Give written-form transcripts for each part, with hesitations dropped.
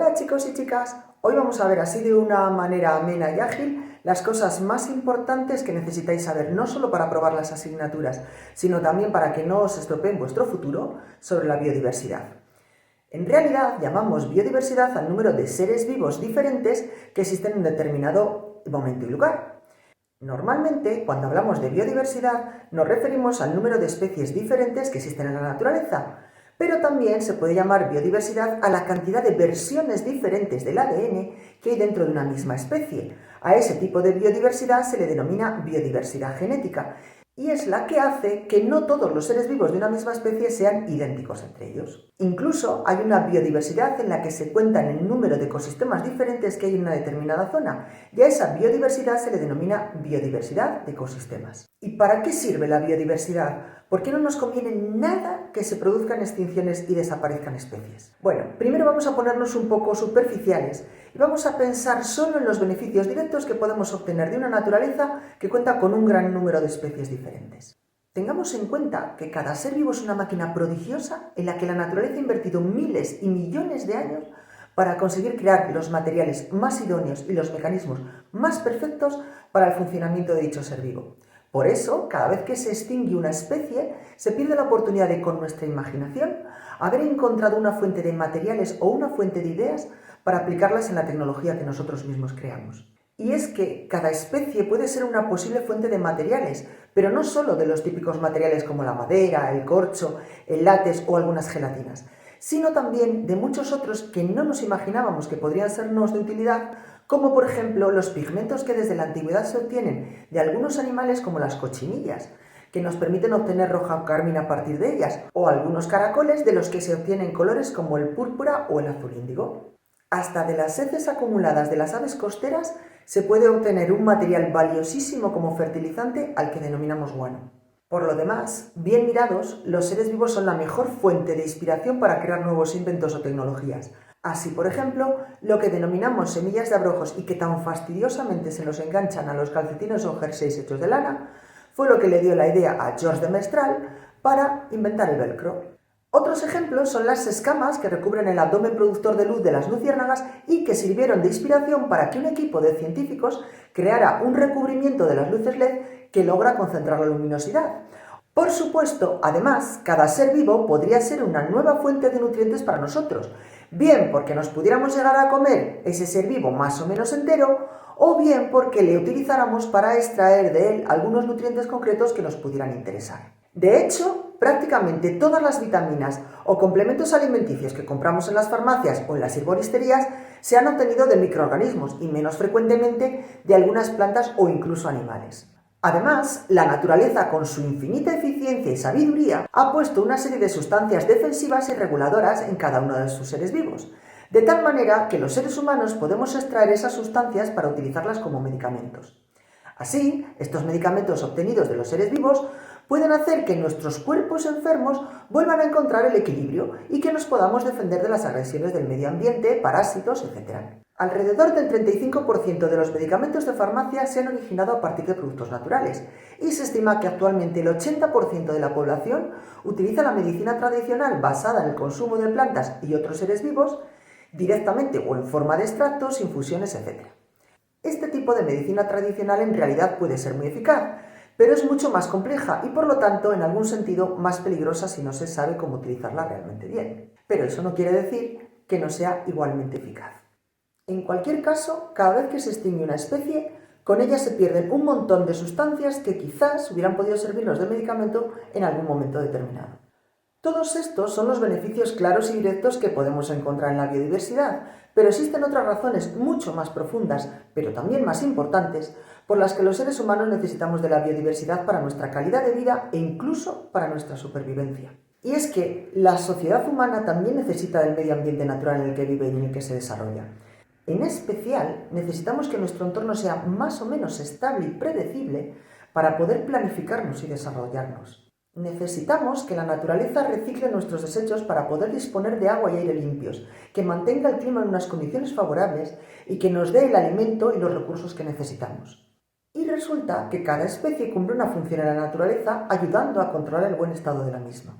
Hola chicos y chicas, hoy vamos a ver así de una manera amena y ágil las cosas más importantes que necesitáis saber, no solo para aprobar las asignaturas, sino también para que no os estropeen vuestro futuro sobre la biodiversidad. En realidad llamamos biodiversidad al número de seres vivos diferentes que existen en un determinado momento y lugar. Normalmente, cuando hablamos de biodiversidad, nos referimos al número de especies diferentes que existen en la naturaleza, pero también se puede llamar biodiversidad a la cantidad de versiones diferentes del ADN que hay dentro de una misma especie. A ese tipo de biodiversidad se le denomina biodiversidad genética y es la que hace que no todos los seres vivos de una misma especie sean idénticos entre ellos. Incluso hay una biodiversidad en la que se cuentan el número de ecosistemas diferentes que hay en una determinada zona y a esa biodiversidad se le denomina biodiversidad de ecosistemas. ¿Y para qué sirve la biodiversidad? ¿Por qué no nos conviene nada que se produzcan extinciones y desaparezcan especies? Bueno, primero vamos a ponernos un poco superficiales y vamos a pensar solo en los beneficios directos que podemos obtener de una naturaleza que cuenta con un gran número de especies diferentes. Tengamos en cuenta que cada ser vivo es una máquina prodigiosa en la que la naturaleza ha invertido miles y millones de años para conseguir crear los materiales más idóneos y los mecanismos más perfectos para el funcionamiento de dicho ser vivo. Por eso, cada vez que se extingue una especie, se pierde la oportunidad de, con nuestra imaginación, haber encontrado una fuente de materiales o una fuente de ideas para aplicarlas en la tecnología que nosotros mismos creamos. Y es que cada especie puede ser una posible fuente de materiales, pero no solo de los típicos materiales como la madera, el corcho, el látex o algunas gelatinas, sino también de muchos otros que no nos imaginábamos que podrían sernos de utilidad, como por ejemplo los pigmentos que desde la antigüedad se obtienen de algunos animales como las cochinillas, que nos permiten obtener roja o carmín a partir de ellas, o algunos caracoles de los que se obtienen colores como el púrpura o el azul índigo. Hasta de las heces acumuladas de las aves costeras se puede obtener un material valiosísimo como fertilizante al que denominamos guano. Por lo demás, bien mirados, los seres vivos son la mejor fuente de inspiración para crear nuevos inventos o tecnologías. Así, por ejemplo, lo que denominamos semillas de abrojos y que tan fastidiosamente se nos enganchan a los calcetines o jerseys hechos de lana, fue lo que le dio la idea a George de Mestral para inventar el velcro. Otros ejemplos son las escamas que recubren el abdomen productor de luz de las luciérnagas y que sirvieron de inspiración para que un equipo de científicos creara un recubrimiento de las luces LED que logra concentrar la luminosidad. Por supuesto, además, cada ser vivo podría ser una nueva fuente de nutrientes para nosotros, bien porque nos pudiéramos llegar a comer ese ser vivo más o menos entero, o bien porque le utilizáramos para extraer de él algunos nutrientes concretos que nos pudieran interesar. De hecho, prácticamente todas las vitaminas o complementos alimenticios que compramos en las farmacias o en las herboristerías se han obtenido de microorganismos y menos frecuentemente de algunas plantas o incluso animales. Además, la naturaleza, con su infinita eficiencia y sabiduría, ha puesto una serie de sustancias defensivas y reguladoras en cada uno de sus seres vivos, de tal manera que los seres humanos podemos extraer esas sustancias para utilizarlas como medicamentos. Así, estos medicamentos obtenidos de los seres vivos pueden hacer que nuestros cuerpos enfermos vuelvan a encontrar el equilibrio y que nos podamos defender de las agresiones del medio ambiente, parásitos, etc. Alrededor del 35% de los medicamentos de farmacia se han originado a partir de productos naturales y se estima que actualmente el 80% de la población utiliza la medicina tradicional basada en el consumo de plantas y otros seres vivos directamente o en forma de extractos, infusiones, etc. Este tipo de medicina tradicional en realidad puede ser muy eficaz, pero es mucho más compleja y por lo tanto en algún sentido más peligrosa si no se sabe cómo utilizarla realmente bien. Pero eso no quiere decir que no sea igualmente eficaz. En cualquier caso, cada vez que se extingue una especie, con ella se pierden un montón de sustancias que quizás hubieran podido servirnos de medicamento en algún momento determinado. Todos estos son los beneficios claros y directos que podemos encontrar en la biodiversidad, pero existen otras razones mucho más profundas, pero también más importantes, por las que los seres humanos necesitamos de la biodiversidad para nuestra calidad de vida e incluso para nuestra supervivencia. Y es que la sociedad humana también necesita del medio ambiente natural en el que vive y en el que se desarrolla. En especial, necesitamos que nuestro entorno sea más o menos estable y predecible para poder planificarnos y desarrollarnos. Necesitamos que la naturaleza recicle nuestros desechos para poder disponer de agua y aire limpios, que mantenga el clima en unas condiciones favorables y que nos dé el alimento y los recursos que necesitamos. Y resulta que cada especie cumple una función en la naturaleza ayudando a controlar el buen estado de la misma.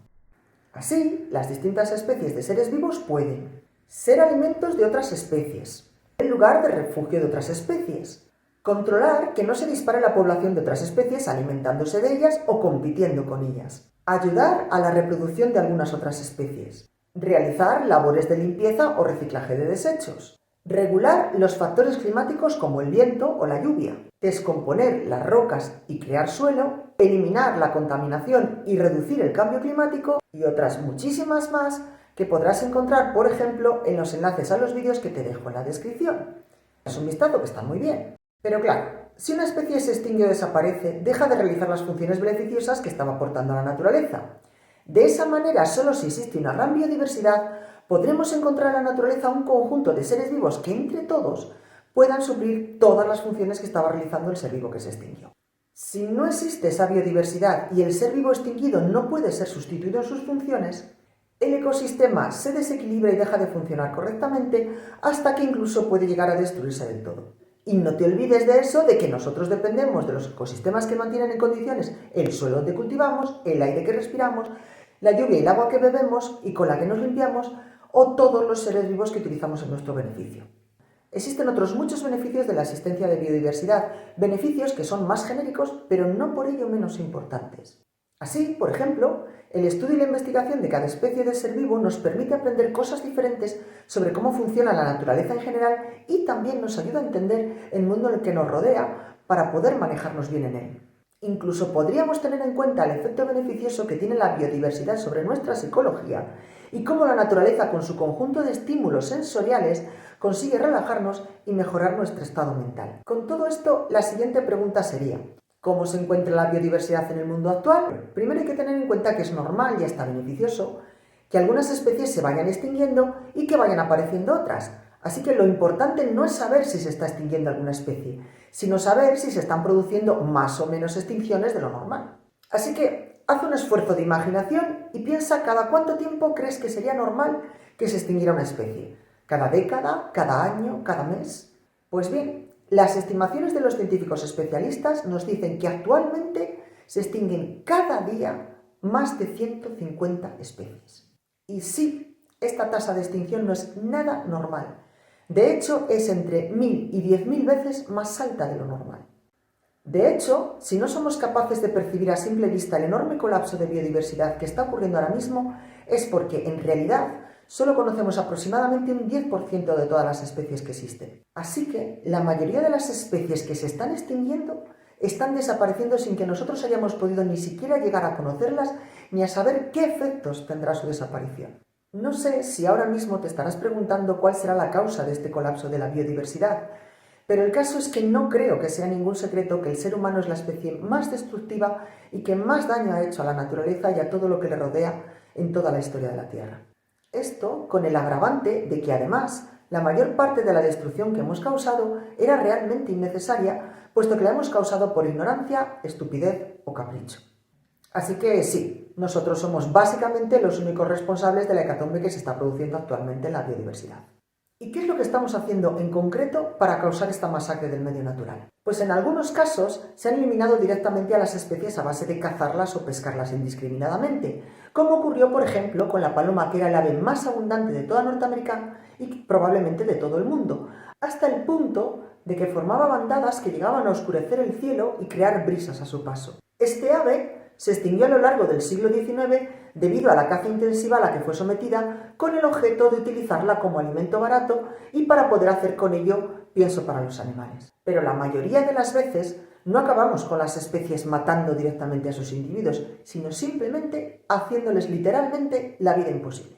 Así, las distintas especies de seres vivos pueden ser alimentos de otras especies, el lugar de refugio de otras especies, controlar que no se dispare la población de otras especies alimentándose de ellas o compitiendo con ellas, ayudar a la reproducción de algunas otras especies, realizar labores de limpieza o reciclaje de desechos, regular los factores climáticos como el viento o la lluvia, descomponer las rocas y crear suelo, eliminar la contaminación y reducir el cambio climático y otras muchísimas más que podrás encontrar, por ejemplo, en los enlaces a los vídeos que te dejo en la descripción. Es un vistazo que está muy bien. Pero claro, si una especie se extingue o desaparece, deja de realizar las funciones beneficiosas que estaba aportando a la naturaleza. De esa manera, solo si existe una gran biodiversidad, podremos encontrar en la naturaleza un conjunto de seres vivos que entre todos puedan suplir todas las funciones que estaba realizando el ser vivo que se extinguió. Si no existe esa biodiversidad y el ser vivo extinguido no puede ser sustituido en sus funciones, el ecosistema se desequilibra y deja de funcionar correctamente hasta que incluso puede llegar a destruirse del todo. Y no te olvides de eso, de que nosotros dependemos de los ecosistemas que mantienen en condiciones el suelo donde cultivamos, el aire que respiramos, la lluvia y el agua que bebemos y con la que nos limpiamos, o todos los seres vivos que utilizamos en nuestro beneficio. Existen otros muchos beneficios de la existencia de biodiversidad, beneficios que son más genéricos, pero no por ello menos importantes. Así, por ejemplo, el estudio y la investigación de cada especie de ser vivo nos permite aprender cosas diferentes sobre cómo funciona la naturaleza en general y también nos ayuda a entender el mundo en el que nos rodea para poder manejarnos bien en él. Incluso podríamos tener en cuenta el efecto beneficioso que tiene la biodiversidad sobre nuestra psicología y cómo la naturaleza, con su conjunto de estímulos sensoriales, consigue relajarnos y mejorar nuestro estado mental. Con todo esto, la siguiente pregunta sería: ¿cómo se encuentra la biodiversidad en el mundo actual? Primero hay que tener en cuenta que es normal y hasta beneficioso que algunas especies se vayan extinguiendo y que vayan apareciendo otras. Así que lo importante no es saber si se está extinguiendo alguna especie, sino saber si se están produciendo más o menos extinciones de lo normal. Así que haz un esfuerzo de imaginación y piensa cada cuánto tiempo crees que sería normal que se extinguiera una especie. ¿Cada década? ¿Cada año? ¿Cada mes? Pues bien, las estimaciones de los científicos especialistas nos dicen que actualmente se extinguen cada día más de 150 especies. Y sí, esta tasa de extinción no es nada normal. De hecho, es entre 1000 y 10.000 veces más alta de lo normal. De hecho, si no somos capaces de percibir a simple vista el enorme colapso de biodiversidad que está ocurriendo ahora mismo, es porque, en realidad, solo conocemos aproximadamente un 10% de todas las especies que existen. Así que, la mayoría de las especies que se están extinguiendo están desapareciendo sin que nosotros hayamos podido ni siquiera llegar a conocerlas ni a saber qué efectos tendrá su desaparición. No sé si ahora mismo te estarás preguntando cuál será la causa de este colapso de la biodiversidad, pero el caso es que no creo que sea ningún secreto que el ser humano es la especie más destructiva y que más daño ha hecho a la naturaleza y a todo lo que le rodea en toda la historia de la Tierra. Esto con el agravante de que además la mayor parte de la destrucción que hemos causado era realmente innecesaria, puesto que la hemos causado por ignorancia, estupidez o capricho. Así que sí, nosotros somos básicamente los únicos responsables de la hecatombe que se está produciendo actualmente en la biodiversidad. ¿Y qué es lo que estamos haciendo en concreto para causar esta masacre del medio natural? Pues en algunos casos se han eliminado directamente a las especies a base de cazarlas o pescarlas indiscriminadamente, como ocurrió por ejemplo con la paloma, que era el ave más abundante de toda Norteamérica y probablemente de todo el mundo, hasta el punto de que formaba bandadas que llegaban a oscurecer el cielo y crear brisas a su paso. Este ave se extinguió a lo largo del siglo XIX debido a la caza intensiva a la que fue sometida, con el objeto de utilizarla como alimento barato y para poder hacer con ello pienso para los animales. Pero la mayoría de las veces no acabamos con las especies matando directamente a sus individuos, sino simplemente haciéndoles literalmente la vida imposible.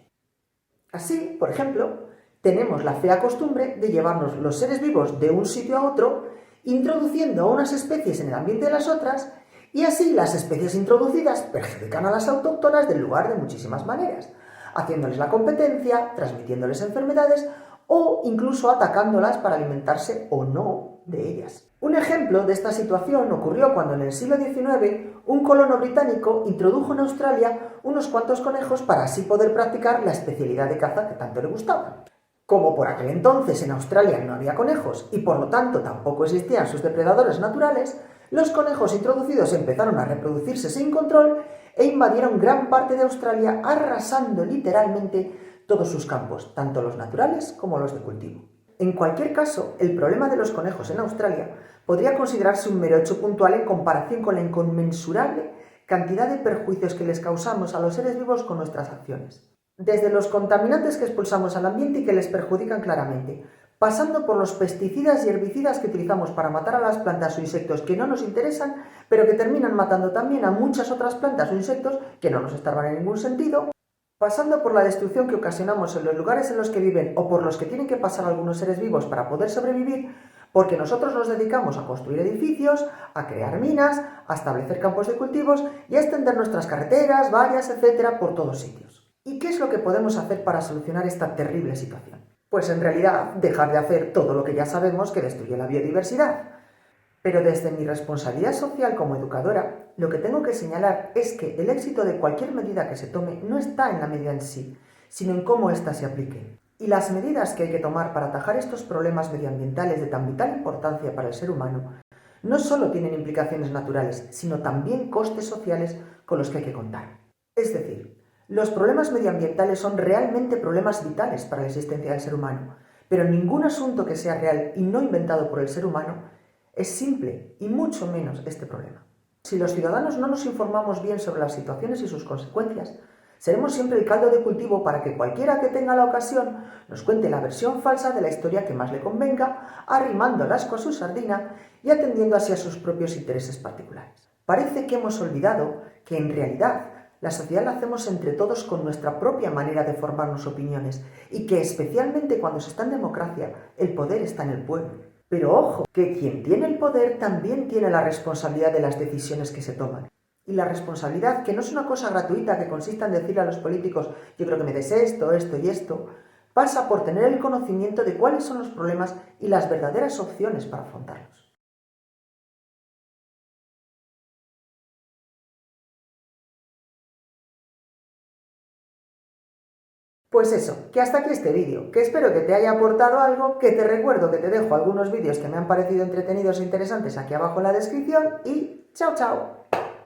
Así, por ejemplo, tenemos la fea costumbre de llevarnos los seres vivos de un sitio a otro, introduciendo a unas especies en el ambiente de las otras, y así las especies introducidas perjudican a las autóctonas del lugar de muchísimas maneras, haciéndoles la competencia, transmitiéndoles enfermedades o incluso atacándolas para alimentarse o no de ellas. Un ejemplo de esta situación ocurrió cuando en el siglo XIX un colono británico introdujo en Australia unos cuantos conejos para así poder practicar la especialidad de caza que tanto le gustaba. Como por aquel entonces en Australia no había conejos y por lo tanto tampoco existían sus depredadores naturales, los conejos introducidos empezaron a reproducirse sin control e invadieron gran parte de Australia, arrasando literalmente todos sus campos, tanto los naturales como los de cultivo. En cualquier caso, el problema de los conejos en Australia podría considerarse un mero hecho puntual en comparación con la inconmensurable cantidad de perjuicios que les causamos a los seres vivos con nuestras acciones. Desde los contaminantes que expulsamos al ambiente y que les perjudican claramente, pasando por los pesticidas y herbicidas que utilizamos para matar a las plantas o insectos que no nos interesan, pero que terminan matando también a muchas otras plantas o insectos que no nos estorban en ningún sentido, pasando por la destrucción que ocasionamos en los lugares en los que viven o por los que tienen que pasar algunos seres vivos para poder sobrevivir, porque nosotros nos dedicamos a construir edificios, a crear minas, a establecer campos de cultivos y a extender nuestras carreteras, vallas, etcétera, por todos sitios. ¿Y qué es lo que podemos hacer para solucionar esta terrible situación? Pues en realidad dejar de hacer todo lo que ya sabemos que destruye la biodiversidad. Pero desde mi responsabilidad social como educadora, lo que tengo que señalar es que el éxito de cualquier medida que se tome no está en la medida en sí, sino en cómo ésta se aplique. Y las medidas que hay que tomar para atajar estos problemas medioambientales de tan vital importancia para el ser humano no solo tienen implicaciones naturales, sino también costes sociales con los que hay que contar. Es decir, los problemas medioambientales son realmente problemas vitales para la existencia del ser humano, pero ningún asunto que sea real y no inventado por el ser humano es simple, y mucho menos este problema. Si los ciudadanos no nos informamos bien sobre las situaciones y sus consecuencias, seremos siempre el caldo de cultivo para que cualquiera que tenga la ocasión nos cuente la versión falsa de la historia que más le convenga, arrimando el asco a su sardina y atendiendo así a sus propios intereses particulares. Parece que hemos olvidado que en realidad la sociedad la hacemos entre todos con nuestra propia manera de formarnos opiniones y que especialmente cuando se está en democracia, el poder está en el pueblo. Pero ojo, que quien tiene el poder también tiene la responsabilidad de las decisiones que se toman. Y la responsabilidad, que no es una cosa gratuita que consista en decirle a los políticos yo creo que me des esto, esto y esto, pasa por tener el conocimiento de cuáles son los problemas y las verdaderas opciones para afrontarlos. Pues eso, que hasta aquí este vídeo, que espero que te haya aportado algo, que te recuerdo que te dejo algunos vídeos que me han parecido entretenidos e interesantes aquí abajo en la descripción y ¡chao, chao!